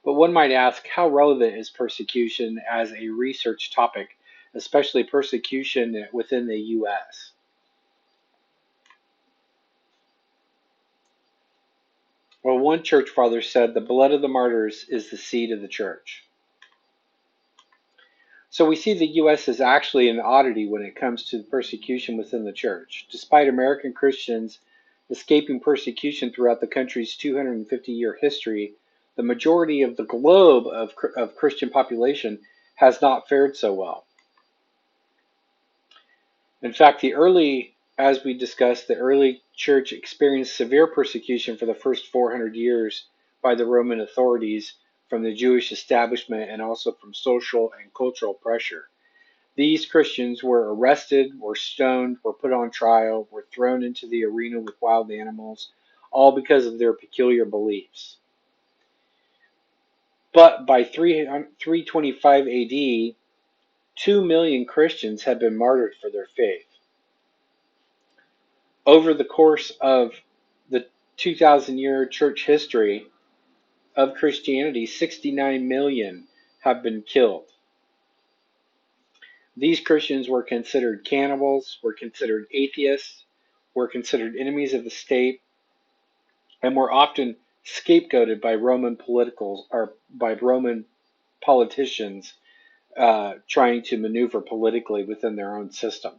But one might ask, how relevant is persecution as a research topic, especially persecution within the U.S.? Well, one church father said, the blood of the martyrs is the seed of the church. So we see the U.S. is actually an oddity when it comes to persecution within the church. Despite American Christians escaping persecution throughout the country's 250-year history, the majority of the globe of Christian population has not fared so well. In fact, as we discussed, the early church experienced severe persecution for the first 400 years by the Roman authorities from the Jewish establishment and also from social and cultural pressure. These Christians were arrested, were stoned, were put on trial, were thrown into the arena with wild animals, all because of their peculiar beliefs. But by 325 AD, 2 million Christians had been martyred for their faith. Over the course of the 2,000-year church history of Christianity, 69 million have been killed. These Christians were considered cannibals, were considered atheists, were considered enemies of the state, and were often scapegoated by Roman politicians trying to maneuver politically within their own system.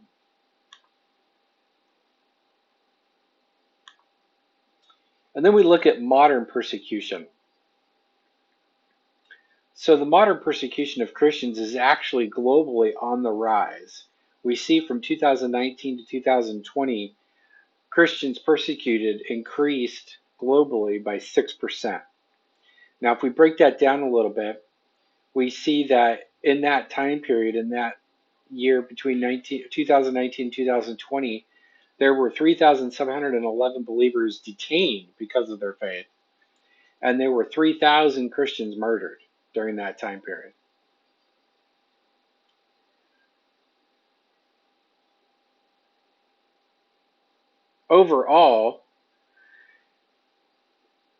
And then we look at modern persecution. So the modern persecution of Christians is actually globally on the rise. We see from 2019 to 2020, Christians persecuted increased globally by 6%. Now, if we break that down a little bit, we see that in that time period, in that year between 2019 and 2020, there were 3,711 believers detained because of their faith, and there were 3,000 Christians murdered during that time period. Overall,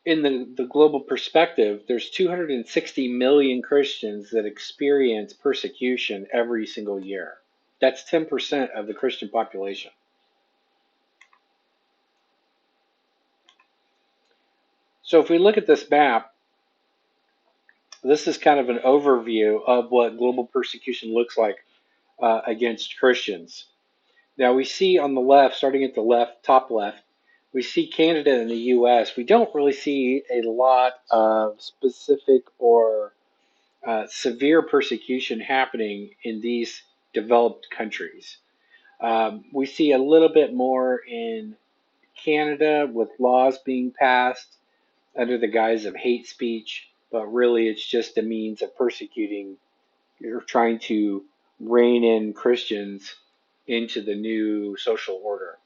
in the global perspective, there's 260 million Christians that experience persecution every single year. That's 10% of the Christian population. So if we look at this map, this is kind of an overview of what global persecution looks like against Christians. Now we see on the left, starting at the left, top left, we see Canada and the U.S. We don't really see a lot of specific or severe persecution happening in these developed countries. We see a little bit more in Canada with laws being passed under the guise of hate speech, but really it's just a means of persecuting or trying to rein in Christians into the new social order.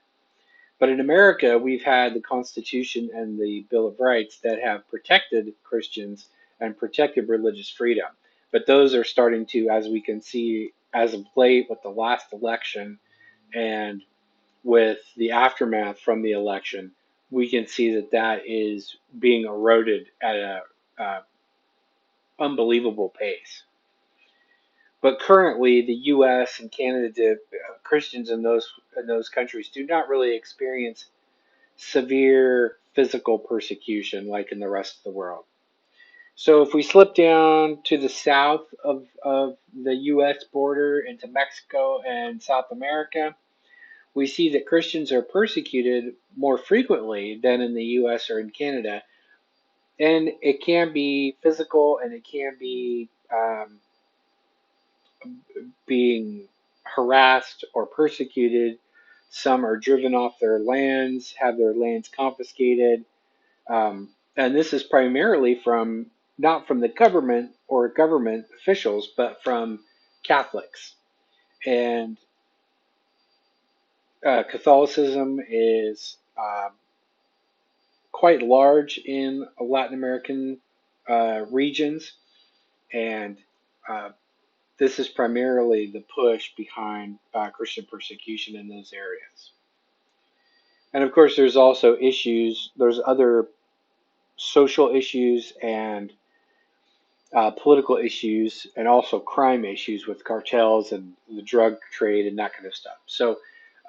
But in America, we've had the Constitution and the Bill of Rights that have protected Christians and protected religious freedom. But those are starting to, as we can see as of late with the last election and with the aftermath from the election, we can see that that is being eroded at a unbelievable pace. But currently, the U.S. and Canada, Christians in those countries do not really experience severe physical persecution like in the rest of the world. So if we slip down to the south of the U.S. border into Mexico and South America, we see that Christians are persecuted more frequently than in the U.S. or in Canada. And it can be physical and it can be being harassed or persecuted. Some are driven off their lands, have their lands confiscated. And this is primarily not from the government or government officials, but from Catholics. And Catholicism is quite large in Latin American regions, and this is primarily the push behind Christian persecution in those areas. And of course, there's also there's other social issues and political issues, and also crime issues with cartels and the drug trade and that kind of stuff. So,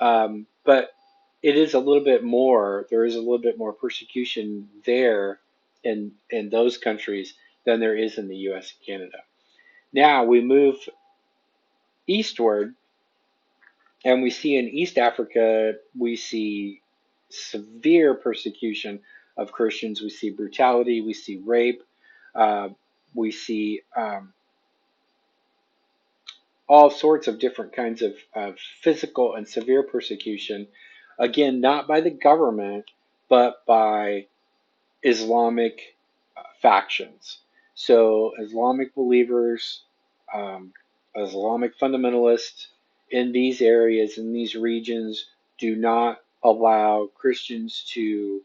but it is a little bit more. There is a little bit more persecution there in those countries than there is in the U.S. and Canada. Now we move eastward, and we see in East Africa, we see severe persecution of Christians. We see brutality. We see rape. Uh, we see all sorts of different kinds of physical and severe persecution. Again, not by the government, but by Islamic factions. So, Islamic believers, um, Islamic fundamentalists in these areas, in these regions, do not allow Christians to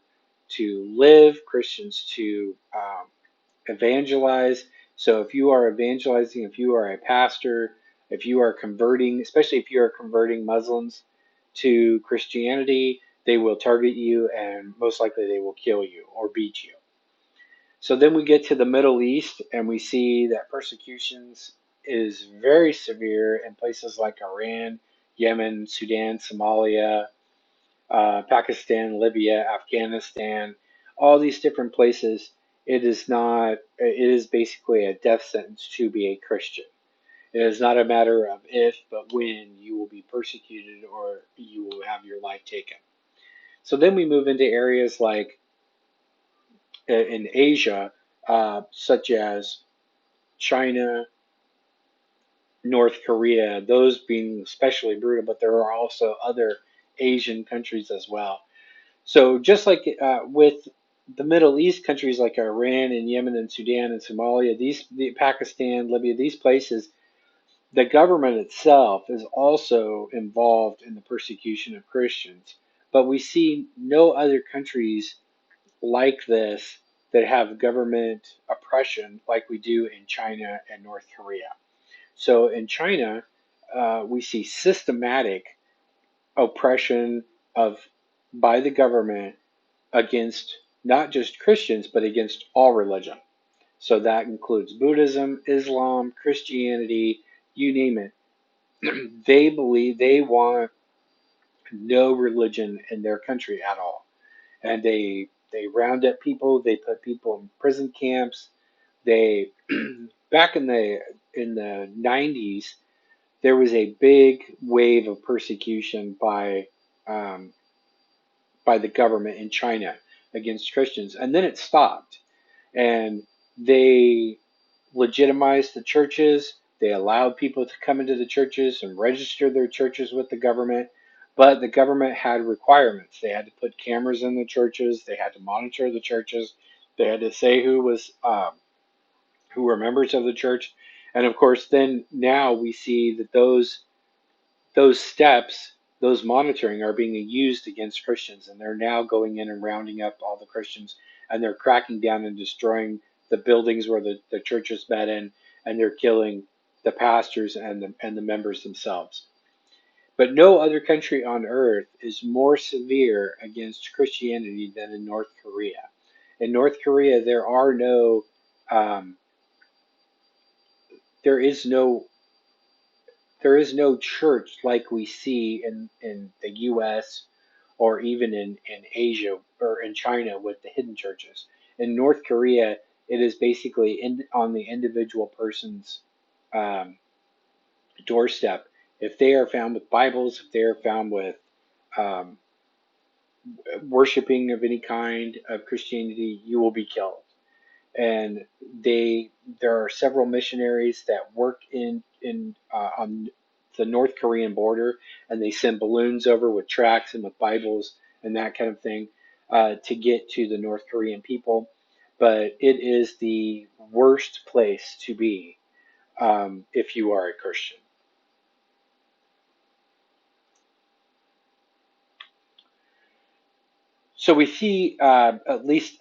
live, Christians to evangelize. So if you are evangelizing, if you are a pastor, if you are converting, especially if you are converting Muslims to Christianity, they will target you and most likely they will kill you or beat you. So then we get to the Middle East and we see that persecutions is very severe in places like Iran, Yemen, Sudan, Somalia, Pakistan, Libya, Afghanistan, all these different places. It is not, it is basically a death sentence to be a Christian. It is not a matter of if, but when you will be persecuted or you will have your life taken. So then we move into areas like in Asia, such as China, North Korea, those being especially brutal, but there are also other Asian countries as well. So just like with the Middle East countries like Iran and Yemen and Sudan and Somalia, Pakistan, Libya, these places, the government itself is also involved in the persecution of Christians. But we see no other countries like this that have government oppression like we do in China and North Korea. So in China, we see systematic oppression of by the government against not just Christians, but against all religion. So that includes Buddhism, Islam, Christianity, you name it. They believe they want no religion in their country at all. And they round up people, they put people in prison camps. They back in the 90s, there was a big wave of persecution um, by the government in China against Christians, and then it stopped. And they legitimized the churches. They allowed people to come into the churches and register their churches with the government. But the government had requirements. They had to put cameras in the churches. They had to monitor the churches. They had to say who were members of the church. And of course, then now we see that those steps, those monitoring are being used against Christians, and they're now going in and rounding up all the Christians, and they're cracking down and destroying the buildings where the churches met in, and they're killing the pastors and the members themselves. But no other country on earth is more severe against Christianity than in North Korea. In North Korea, um, there is no there is no church like we see in the US or even in Asia or in China with the hidden churches. In North Korea, it is basically on the individual person's um, doorstep. If they are found with Bibles, if they are found with um, worshiping of any kind of Christianity, you will be killed. And there are several missionaries that work on the North Korean border, and they send balloons over with tracts and with Bibles and that kind of thing to get to the North Korean people. But it is the worst place to be if you are a Christian. So we see at least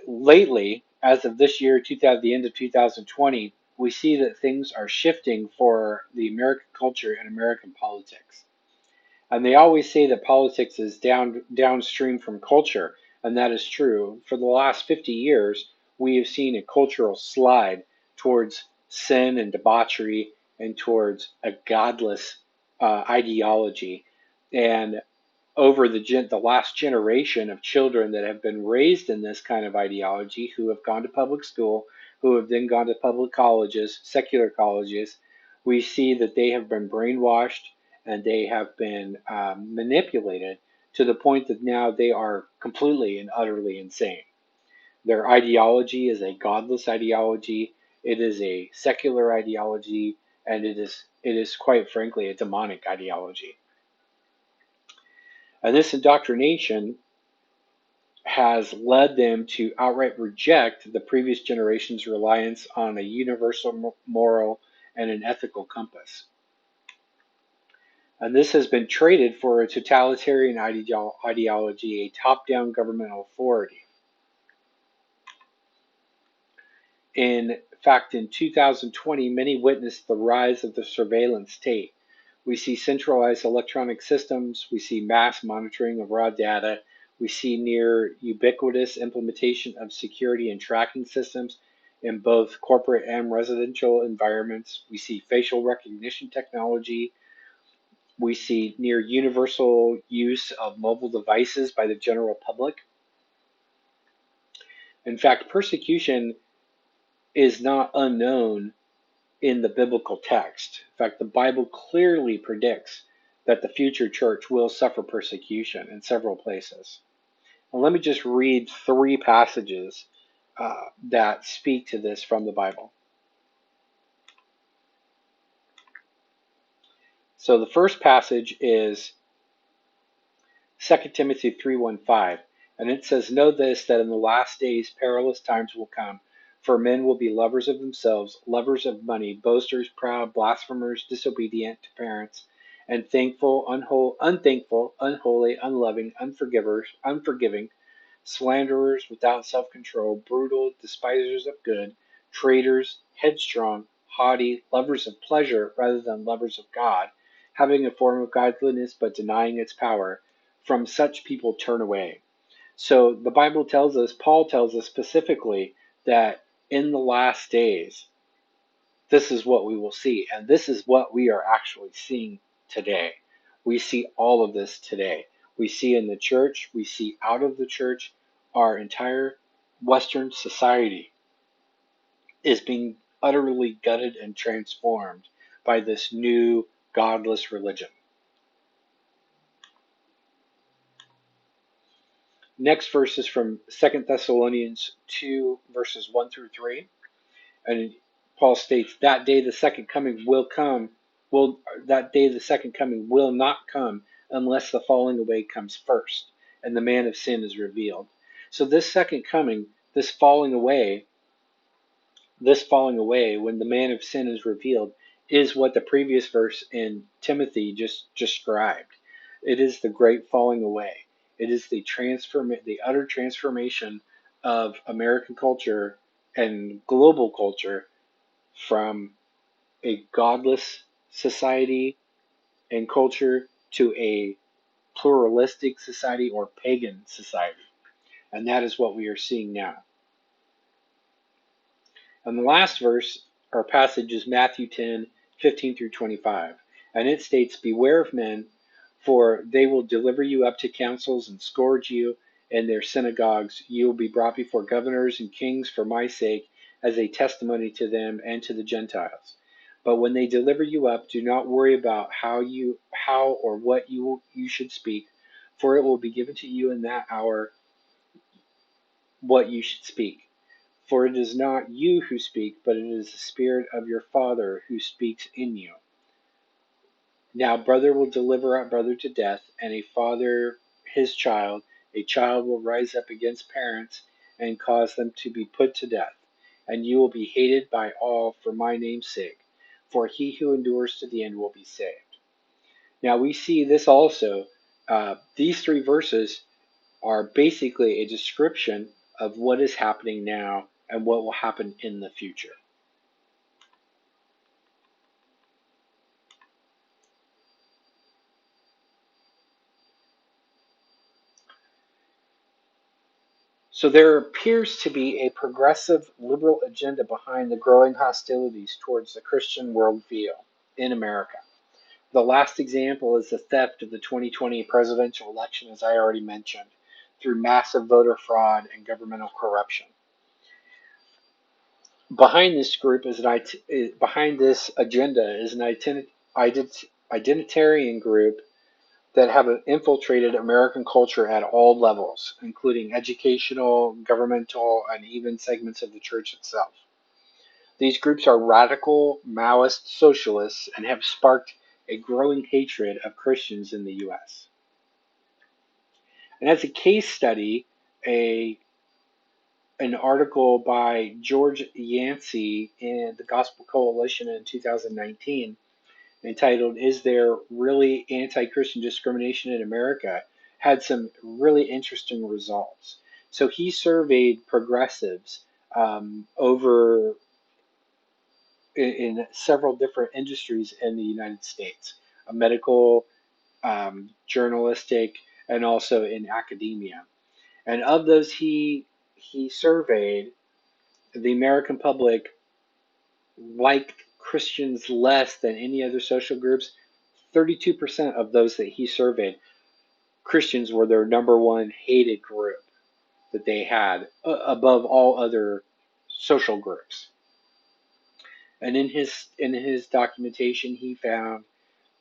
lately, as of this year, the end of 2020, we see that things are shifting for the American culture and American politics. And they always say that politics is downstream from culture, and that is true. For the last 50 years, we have seen a cultural slide towards sin and debauchery and towards a godless ideology. And over the last generation of children that have been raised in this kind of ideology, who have gone to public school, who have then gone to public colleges, secular colleges, we see that they have been brainwashed and they have been manipulated to the point that now they are completely and utterly insane. Their ideology is a godless ideology. It is a secular ideology, and it is quite frankly a demonic ideology. And this indoctrination has led them to outright reject the previous generation's reliance on a universal moral and an ethical compass. And this has been traded for a totalitarian ideology, a top-down governmental authority. In fact, in 2020, many witnessed the rise of the surveillance state. We see centralized electronic systems, we see mass monitoring of raw data, we see near ubiquitous implementation of security and tracking systems in both corporate and residential environments. We see facial recognition technology. We see near universal use of mobile devices by the general public. In fact, persecution is not unknown in the biblical text. In fact, the Bible clearly predicts that the future church will suffer persecution in several places. And let me just read three passages that speak to this from the Bible. So the first passage is 2 Timothy 3:1-5, and it says, "Know this, that in the last days perilous times will come, for men will be lovers of themselves, lovers of money, boasters, proud, blasphemers, disobedient to parents, unthankful, unholy, unloving, unforgiving, slanderers, without self-control, brutal, despisers of good, traitors, headstrong, haughty, lovers of pleasure rather than lovers of God, having a form of godliness but denying its power. From such people turn away." So the Bible tells us, Paul tells us specifically that in the last days, this is what we will see. And this is what we are actually seeing today. We see all of this today. We see in the church, we see out of the church, our entire Western society is being utterly gutted and transformed by this new godless religion. Next verse is from 2 Thessalonians 2, verses 1-3. And Paul states, that day the second coming will not come unless the falling away comes first, and the man of sin is revealed. So this second coming, this falling away, when the man of sin is revealed, is what the previous verse in Timothy just described. It is the great falling away. It is the utter transformation of American culture and global culture from a godless society and culture to a pluralistic society or pagan society. And that is what we are seeing now. And the last verse or passage is Matthew 10:15-25. And it states, "Beware of men, for they will deliver you up to councils and scourge you in their synagogues. You will be brought before governors and kings for my sake, as a testimony to them and to the Gentiles. But when they deliver you up, do not worry about how or what you should speak, for it will be given to you in that hour what you should speak. For it is not you who speak, but it is the Spirit of your Father who speaks in you. Now brother will deliver up brother to death, and a father his child. A child will rise up against parents and cause them to be put to death. And you will be hated by all for my name's sake. For he who endures to the end will be saved." Now we see this also. These three verses are basically a description of what is happening now and what will happen in the future. So there appears to be a progressive liberal agenda behind the growing hostilities towards the Christian worldview in America. The last example is the theft of the 2020 presidential election, as I already mentioned, through massive voter fraud and governmental corruption. Behind this group behind this agenda is an identitarian group that have infiltrated American culture at all levels, including educational, governmental, and even segments of the church itself. These groups are radical Maoist socialists and have sparked a growing hatred of Christians in the U.S. And as a case study, an article by George Yancey in the Gospel Coalition in 2019 entitled "Is There Really Anti-Christian Discrimination in America?" had some really interesting results. So he surveyed progressives over in several different industries in the United States, medical, journalistic, and also in academia. And of those he surveyed, the American public liked Christians less than any other social groups. 32% of those that he surveyed, Christians were their number one hated group that they had above all other social groups. And in his documentation, he found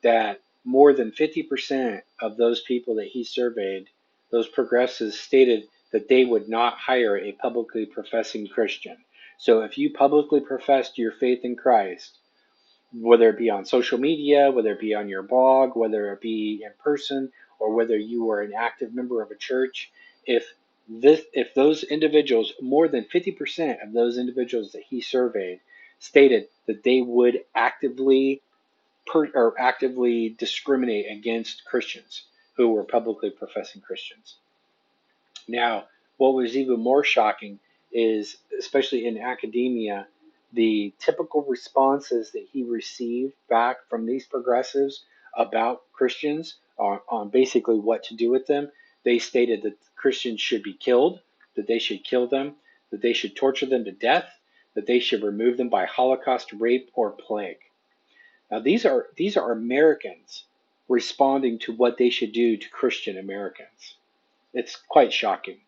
that more than 50% of those people that he surveyed, those progressives, stated that they would not hire a publicly professing Christian. So if you publicly professed your faith in Christ, whether it be on social media, whether it be on your blog, whether it be in person, or whether you were an active member of a church, if those individuals, more than 50% of those individuals that he surveyed, stated that they would actively discriminate against Christians who were publicly professing Christians. Now, what was even more shocking is, especially in academia, the typical responses that he received back from these progressives about Christians on basically what to do with them. They stated that Christians should be killed, that they should kill them, that they should torture them to death, that they should remove them by Holocaust, rape, or plague. Now, these are Americans responding to what they should do to Christian Americans. It's quite shocking.